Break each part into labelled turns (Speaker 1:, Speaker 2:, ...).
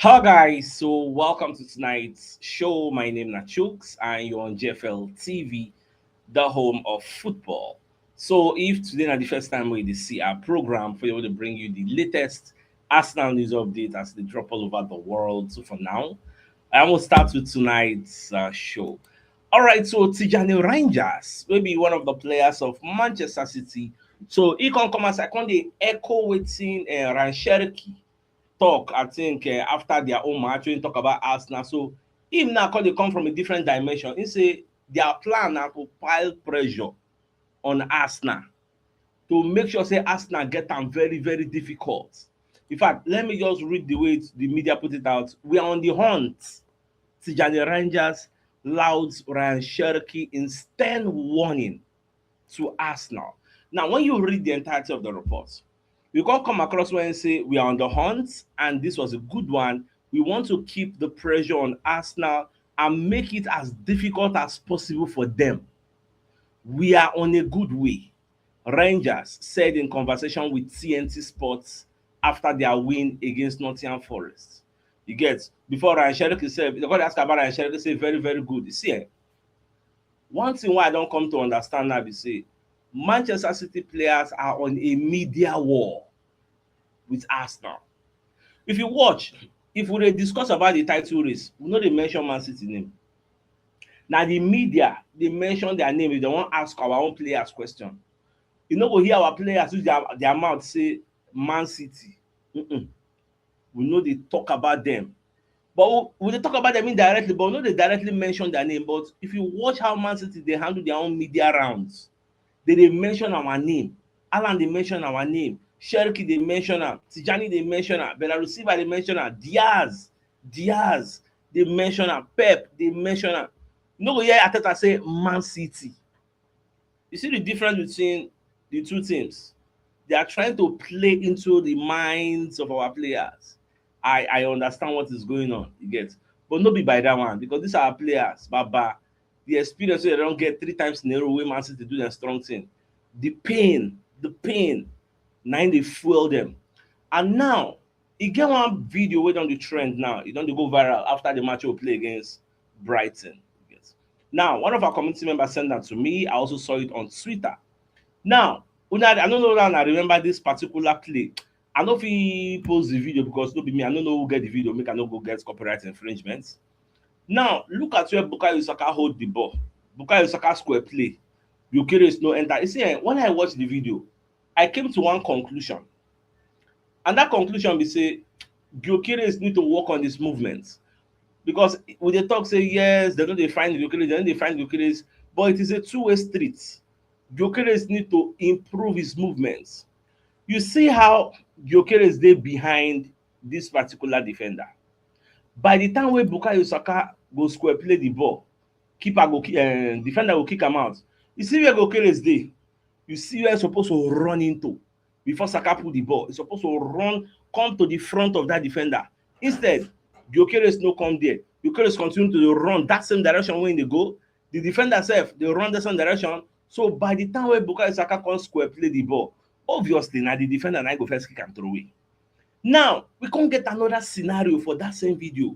Speaker 1: Hi guys, so welcome to tonight's show. My name is CHUKS and you're on JFL TV, the home of football. So if today is the first time we see our program for you to bring you the latest Arsenal news update as they drop all over the world. So for now, I will start with tonight's show. All right, so Tijani Rangers, maybe one of the players of Manchester City. So he can come as I can the echo waiting Rancherki talk, I think, after their own match, when talk about Arsenal. So him now cause they come from a different dimension. He say their plan now to pile pressure on Arsenal to make sure say Arsenal get them very, very difficult. In fact, let me just read the way the media put it out. We are on the hunt. Tijani Rangers louds Ryan Cherky in stern warning to Arsenal. Now, when you read the entirety of the report, we can come across when say we are on the hunt, and this was a good one. We want to keep the pressure on Arsenal and make it as difficult as possible for them. We are on a good way. Rangers said in conversation with TNT Sports after their win against Nottingham Forest. You get before Ryan Sherrick said, the God ask about Ryan Sherrick say very, very good. You see, one thing why I don't come to understand now is say Manchester City players are on a media war with Arsenal. If you watch, if we discuss about the title race, we know they mention Man City name. Now the media they mention their name if they want ask our own players question. You know, we hear our players use their mouth say Man City. Mm-mm. We know they talk about them. But we they talk about them indirectly, but we know they directly mention their name. But if you watch how Man City they handle their own media rounds, they mention our name. Alan they mention our name. Cherky they mention am. Tijani they mention am. Belarusiva they mention am. Diaz they mention am. Pep they mention am. You no go hear Ateta say Man City. You see the difference between the two teams. They are trying to play into the minds of our players. I understand what is going on, you get, but no be by that one because these are our players. Baba, the experience wey they don get 3 times in a row wey Man City do their strong thing, the pain, na im dey fuel them. And now e get one video wey don dey trend now. E don dey go viral after the match wey we play against Brighton. Yes. Now one of our community members send am to me. I also saw it on Twitter. Now, I don't know now I remember this particular play. I no fit post the video because no be me. I don't know who get the video, make I no go get copyright infringement. Now, look at where Bukayo Saka hold the ball. Bukayo Saka square play. Gyökeres no enter. You see, when I watch the video, I came to one conclusion. And that conclusion be say Gyökeres need to work on his movements. Because when they talk say yes, they know they find Gyökeres, they know they find Gyökeres, but it is a two-way street. Gyökeres need to improve his movements. You see how Gyökeres dey behind this particular defender. By the time wey Bukayo Saka go square play the ball, defender go kick am out. You see where Gyökeres dey. You see where he's supposed to run into before Saka put the ball. He's supposed to run, come to the front of that defender. Instead, Gyökeres no come there. Gyökeres continue to run that same direction when they go. The defender sef dey run the same direction. So by the time wey Bukayo Saka come square play the ball, obviously na the defender na go first kick am throw away. Now we come get another scenario for that same video,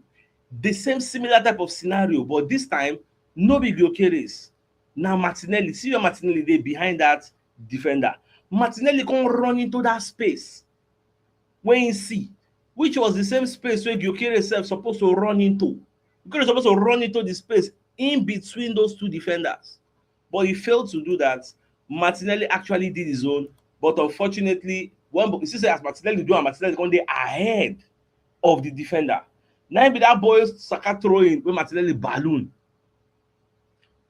Speaker 1: the same similar type of scenario, but this time no be Gyökeres. Na Martinelli. See where Martinelli dey behind that defender. Martinelli come run into that space when he see, which was the same space where Gyökeres sef supposed to run into. Gyökeres supposed to run into the space in between those two defenders, but he failed to do that. Martinelli actually did his own, but unfortunately, you see say as Martinelli do, and Martinelli come dey ahead of the defender. Now be that boy Saka throwing when Martinelli balloon.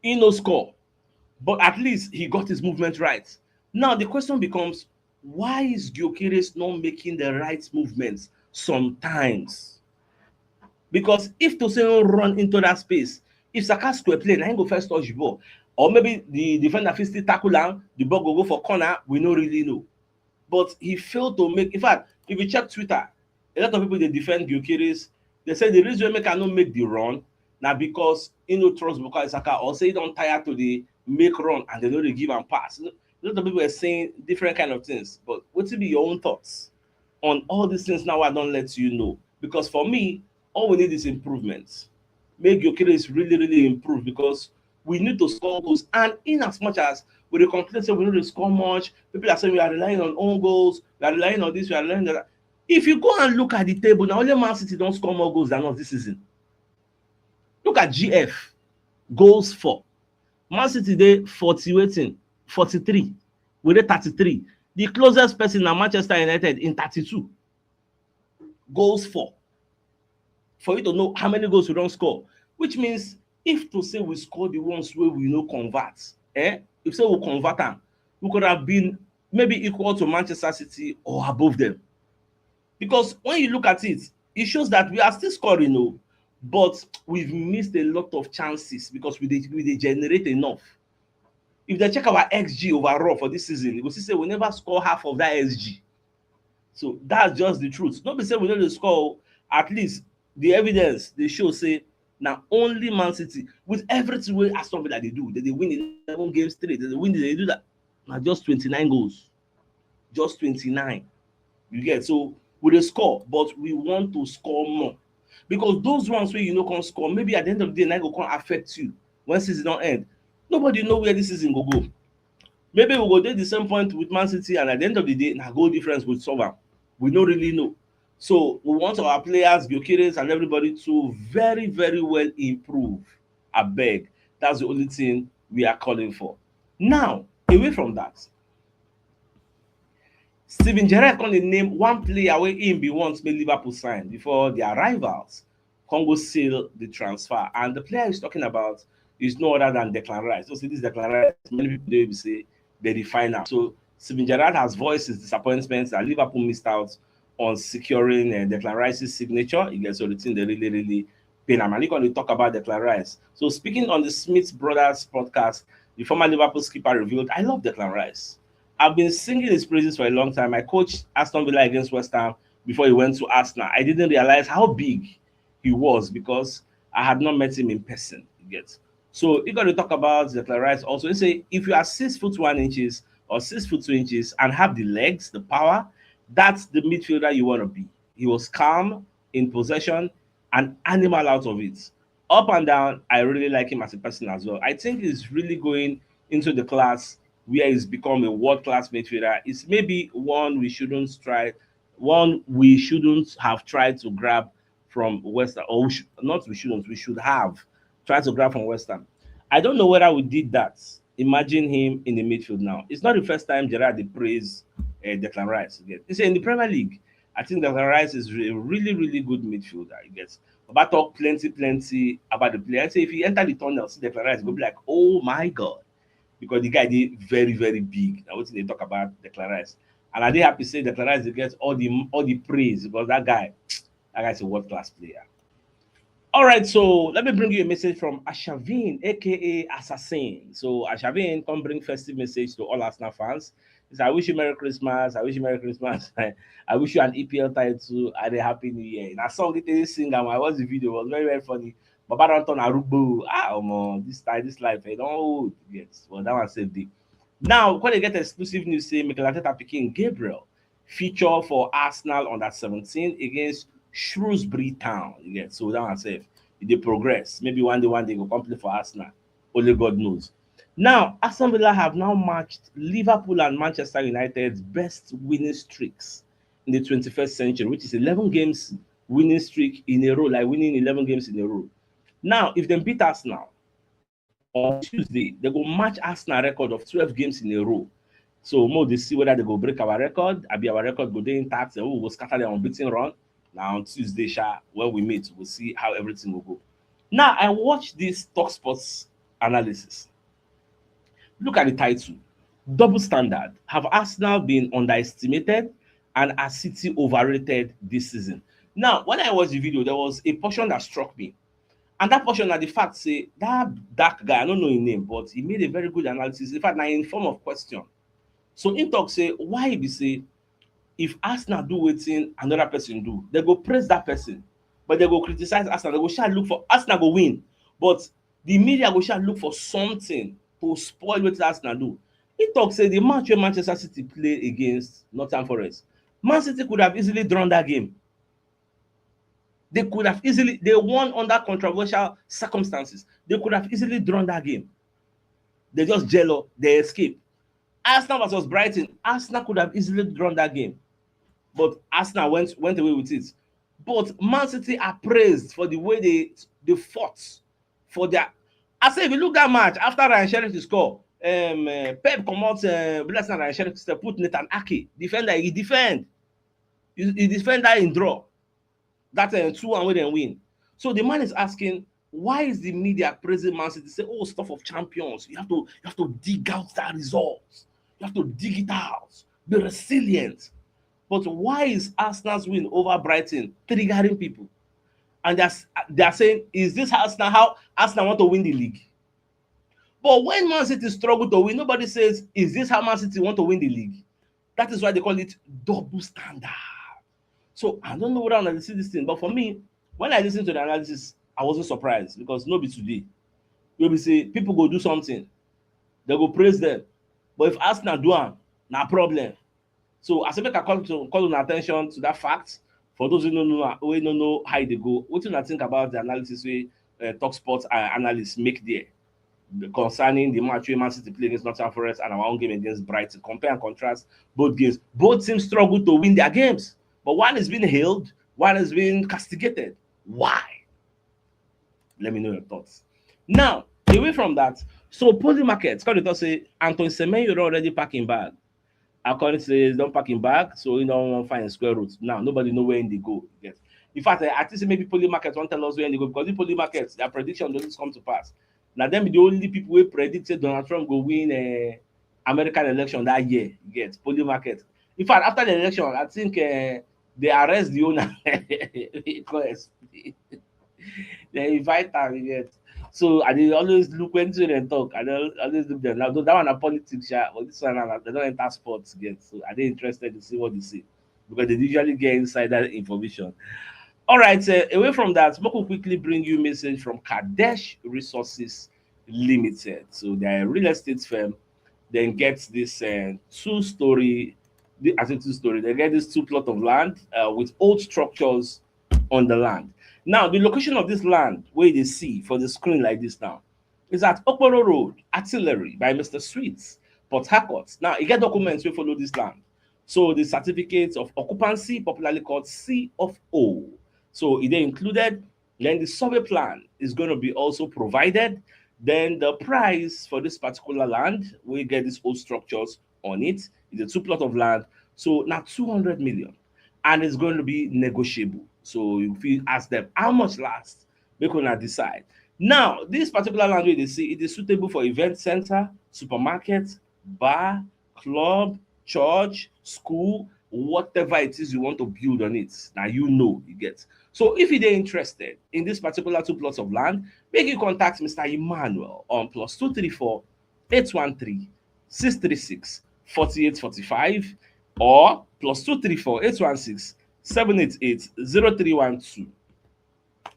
Speaker 1: He no score, but at least he got his movement right. Now the question becomes, why is Gyökeres not making the right movements sometimes? Because if to say run into that space, if Saka square play, na him go first touch the ball. Or maybe the defender fit still tackle am, the ball go for corner, we no really know. But he failed to make, in fact, if you check Twitter, a lot of people they defend Gyökeres. They say the reason why make no make the run now because he no trust Bukayo Saka, or say he don't tire to the make run and they know they give and pass. A lot of people are saying different kind of things. But what will be your own thoughts on all these things now? I don't let you know. Because for me, all we need is improvements. Make Gyökeres really improve, because we need to score goals. And in as much as we complain say we need to score much, people are saying we are relying on own goals, we are relying on this, we are relying on that. If you go and look at the table, now only Man City don't score more goals than us this season. Look at GF goals for. Man City dey 40 waiting 43. We dey 33. The closest person na Manchester United in 32. Goals for you to know how many goals we don score, which means if to say we score the ones wey we no convert, if say we convert am, we could have been maybe equal to Manchester City or above them. Because when you look at it, it shows that we are still scoring, but we've missed a lot of chances because we dey generate enough. If they check our XG overall for this season, you go see say we never score half of that XG. So that's just the truth. No be say we no dey score, at least the evidence dey show say na only Man City, with everything wey Aston Villa dey do, they win 11 games straight, they win, they do that, na just 29 goals, just 29. You get? So we dey score, but we want to score more, because those ones wey you no come score, maybe at the end of the day, na go come affect you when season don end. Nobody know where this season go go. Maybe we go dey the same point with Man City, and at the end of the day, na goal difference will solve am. We no really know. So we want our players, Gyökeres and everybody, to very well improve. Abeg, that's the only thing we are calling for. Now, away from that, Steven Gerrard come dey name one player wey him be want make Liverpool sign before their rivals come go seal the transfer, and the player he's talking about is no other than Declan Rice. So see, this Declan Rice, many people dey say they define am. So Steven Gerrard has voiced his disappointment that Liverpool missed out on securing Declan Rice's signature. You get, so the thing they really pain am. And they're going to talk about Declan Rice. So speaking on the Smith Brothers podcast, the former Liverpool skipper revealed, "I love Declan Rice. I've been singing his praises for a long time. I coached Aston Villa against West Ham before he went to Arsenal. I didn't realize how big he was because I had not met him in person." You get. So you're going to talk about Declan Rice also. He say, if you are 6'1" or 6'2" and have the legs, the power, that's the midfielder you want to be. He was calm in possession, an animal out of it. Up and down, I really like him as a person as well. I think he's really going into the class where he's become a world-class midfielder. It's maybe one we shouldn't have tried to grab from West Ham, or we should have tried to grab from West Ham. I don't know whether we did that. Imagine him in the midfield now. It's not the first time Gerrard they praise Declan Rice. He said in the Premier League, I think Declan Rice is a really good midfielder. He gets about talk plenty about the player. I say if he enter the tunnel, see Declan Rice, go be like, oh my God, because the guy did very big. Now what they talk about Declan Rice, and I did happy to say Declan Rice gets all the praise because that guy's a world class player. All right, so let me bring you a message from Ashavin, aka Assassin. So Ashavin, come bring festive message to all Arsenal fans. He said, I wish you Merry Christmas. I wish you Merry Christmas. I wish you an EPL title and a Happy New Year. And I saw it sing, and I watched the video. It was very funny. Baba don't turn Arubo. This life, I don't get. Well, that one saved it. Now, when they get exclusive news, say Mikel Arteta picking Gabriel feature for Arsenal under 17 against Shrewsbury Town. You get, so that one safe. They progress. Maybe one day go come play for Arsenal. Only God knows. Now, Aston Villa have now matched Liverpool and Manchester United's best winning streaks in the 21st century, which is 11 games winning streak in a row, like winning 11 games in a row. Now, if they beat Arsenal on Tuesday, they go match Arsenal record of 12 games in a row. So more they see whether they go break our record. Our record go there intact, and we will scatter their unbeaten run. Now on Tuesday, when we meet, we'll see how everything will go. Now I watched this TalkSports analysis. Look at the title. Double standard. Have Arsenal been underestimated and are City overrated this season? Now, when I watched the video, there was a portion that struck me. And that portion of the fact say that dark guy, I don't know his name, but he made a very good analysis. In fact, now in form of question. So in talk say, why be say if Arsenal do wetin another person do, they go praise that person, but they go criticize Arsenal. They go shall look for Arsenal go win, but the media go shall look for something to spoil what Arsenal do. He talk say the match where Manchester City play against Nottingham Forest, Man City could have easily drawn that game. They could have easily, they won under controversial circumstances. They could have easily drawn that game. They just jello, they escape. Arsenal versus Brighton, Arsenal could have easily drawn that game, but Arsenal went away with it. But Man City are praised for the way they fought for their. I say if you look that match after Ryan Sheriff to score, Pep come out, bless Ryan Sheriff to put Nathan Ake defender. He defend that in draw. That 2-1 where they win. So the man is asking, why is the media praising Man City? Say, oh, stuff of champions. You have to dig out that results. You have to dig it out. Be resilient. But why is Arsenal's win over Brighton triggering people? And they're saying, is this Arsenal how Arsenal want to win the league? But when Man City struggle to win, nobody says, is this how Man City want to win the league? That is why they call it double standard. So I don't know whether I see this thing, but for me, when I listen to the analysis, I wasn't surprised because nobody today. You'll be say people go do something, they go praise them. But if Arsenal do one, no problem. So I make a call attention to that fact. For those who don't know how they go, what do you think about the analysis we Talk Sports analysts make there concerning the match where Man City play against Nottingham Forest and our own game against Brighton? Compare and contrast both games. Both teams struggle to win their games, but one is being hailed, one is being castigated. Why? Let me know your thoughts. Now, away from that, so Poly Markets, because they say Anton Semenyo already packing bag. According to don't pack in bag, so you don't want to find a square root. Now nobody know where they go. Yes. In fact, I think maybe Poly Markets won't tell us where they go because the Poly Markets, their prediction doesn't come to pass. Now them be the only people who predicted Donald Trump will win American election that year. Yes, Poly Market. In fact, after the election, I think they arrest the owner. They invite her. Yes. So I dey always look when they talk. I always look them. Now that one a politics, but this one they don't enter sports yet. So I dey interested to see what they say because they usually get insider information. All right, away from that, Moko quickly bring you message from Kadesh Resources Limited. So they're a real estate firm. Then get this two-story. I say two-story. They get this 2 plot of land with old structures on the land. Now, the location of this land, where they see for the screen like this now, is at Okporo Road, Artillery by Mr. Sweets, Port Harcourt. Now, you get documents we follow this land. So the certificates of occupancy, popularly called C of O. So it included. Then the survey plan is going to be also provided. Then the price for this particular land, we get these old structures on it. It's a 2 plot of land. So now 200 million. And it's going to be negotiable. So if you ask them how much last, they can decide. Now, this particular land where they see it is suitable for event center, supermarket, bar, club, church, school, whatever it is you want to build on it. Now you get. So if you're interested in this particular 2 plots of land, make you contact Mr. Emmanuel on +234 813 636 4845 or +234 816 788 0312.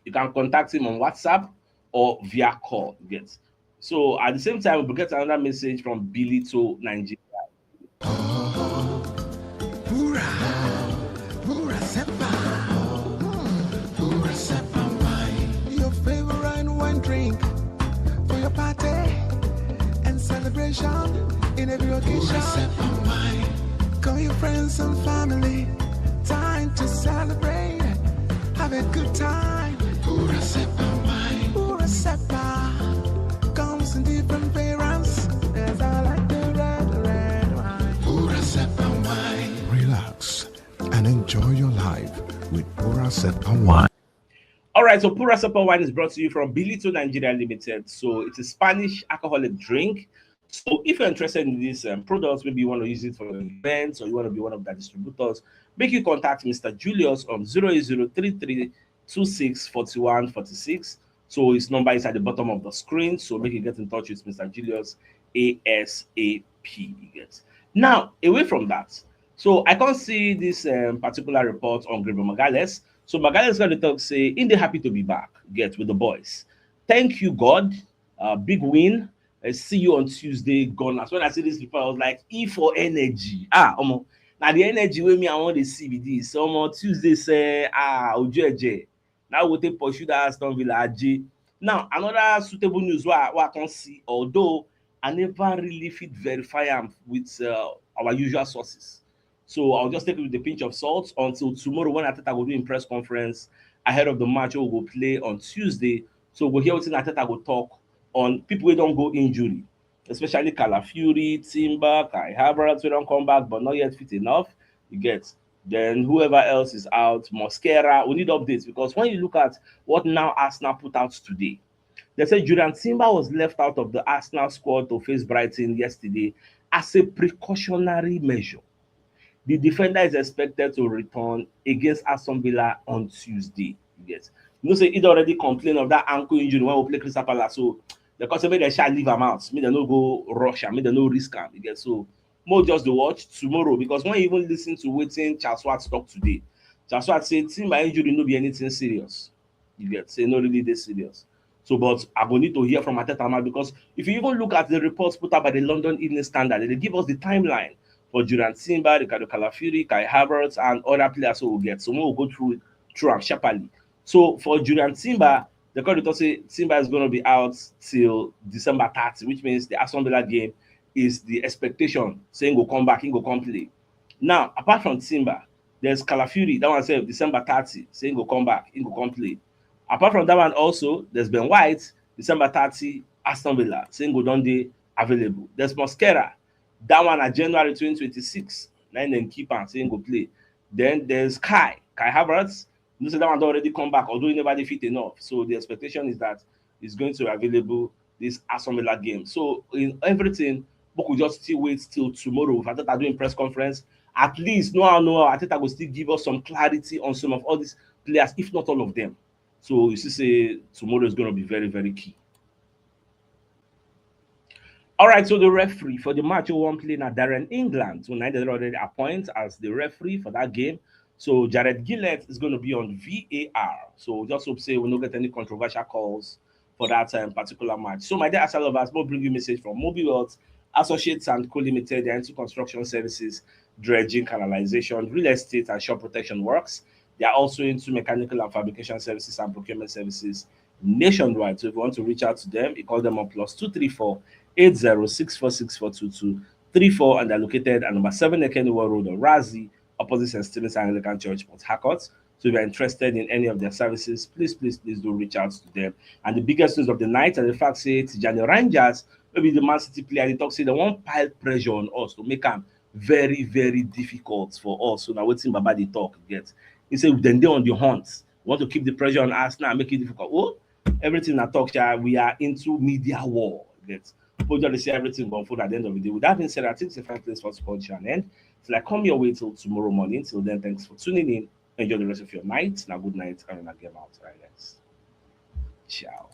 Speaker 1: You can contact him on WhatsApp or via call. Get. So at the same time, we'll get another message from Billy to Nigeria.
Speaker 2: Your favorite wine drink for your party and celebration in every occasion. Call your friends and family. Time to celebrate. Have a good time. Pura Sepa wine. Pura Sepa comes in different variants. As I like the red wine. Pura Sepa wine.
Speaker 3: Relax and enjoy your life with Pura Sepa wine.
Speaker 1: All right, so Pura Sepa wine is brought to you from Billy to Nigeria Limited. So it's a Spanish alcoholic drink. So if you're interested in these products, maybe you want to use it for events or you want to be one of the distributors, make you contact Mr. Julius on 08033264146. So his number is at the bottom of the screen. So make you get in touch with Mr. Julius ASAP. Now, away from that, so I can't see this particular report on Gabriel Magalhaes. So Magalhaes got to talk, say, in the happy to be back, with the boys. Thank you, God. Big win. I see you on Tuesday, Gunners. When I see this before, I was like, E for energy. Now the energy with me, I want to see with this. So on Tuesday, say, Ojeje. Now we take pursue that Aston Villa J. Now another suitable news what I can see, although I never really fit verify am with our usual sources. So I'll just take it with a pinch of salt until tomorrow when Ateta go do in press conference ahead of the match wey we go play on Tuesday. So we'll hear wetin Ateta go talk on people wey don go injury, especially Calafiori, Timber, Kai Havertz wey don come back but not yet fit enough. You get. Then whoever else is out, Mosquera. We need updates because when you look at what now Arsenal put out today, they said Julian Timber was left out of the Arsenal squad to face Brighton yesterday as a precautionary measure. The defender is expected to return against Aston Villa on Tuesday. Yes. You know, say he already complained of that ankle injury when we play Crystal Palace. So the customer make they shall leave him out. Make them no go rush am, make them no risk am. Yes. So more just the watch tomorrow because when you even listen to wetin Charles Watt talk today, Charles Watt say Timber injury no be anything serious. You get say no really dey serious. So, but I go need to hear from Ateta because if you even look at the reports put out by the London Evening Standard, they give us the timeline for Julian Timber, Ricardo Calafiori, Kai Havertz, and other players who will get. So we will go through am sharply. So for Julian Timber, the coordinator say Timber is going to be out till December 30, which means the Aston Villa game is the expectation saying go come back, he go come play. Now, apart from Timber, there's Calafiori, that one said December 30, saying go come back, he go come play. Apart from that one also, there's Ben White, December 30, Aston Villa, saying go don dey available. There's Mosquera, that one at January 2026, then dem keep am saying go play. Then there's Kai Havertz, you know say that one don already come back, although he never dey fit enough. So the expectation is that he's going to be available this Aston Villa game. So in everything, we could just still wait till tomorrow. If Ateta doing press conference, at least no, Ateta will still give us some clarity on some of all these players, if not all of them. So you see, say tomorrow is going to be very, very key. All right, so the referee for the match we won play now, Darren England. So United already appoint as the referee for that game. So Jared Gillett is going to be on VAR. So just hope say we don't get any controversial calls for that particular match. So my dear Arsenal lovers, we'll bring you a message from Mobile World Associates and Co Limited. They're into construction services, dredging, canalization, real estate, and shore protection works. They are also into mechanical and fabrication services and procurement services nationwide. So if you want to reach out to them, you call them on +234 8064642234, and they're located at number 7 Ekeniwa Road on Razi, opposite St. Stephen's Anglican Church, Port Harcourt. So if you're interested in any of their services, please do reach out to them. And the biggest news of the night, and the fact say Tijani Rangers, maybe the Man City player, they talk say they want pile pressure on us to make them very, very difficult for us. So now waiting Baba they talk get. He said then they on the hunt. Want to keep the pressure on us now, make it difficult. Oh, everything I talk here, we are into media war. Get. People just say everything going forward at the end of the day. With that being said, I think it's a fine place for us to call to an end. So like come your way till tomorrow morning. Till then, thanks for tuning in. Enjoy the rest of your night. Now good night and a game out. Right, guys. Ciao.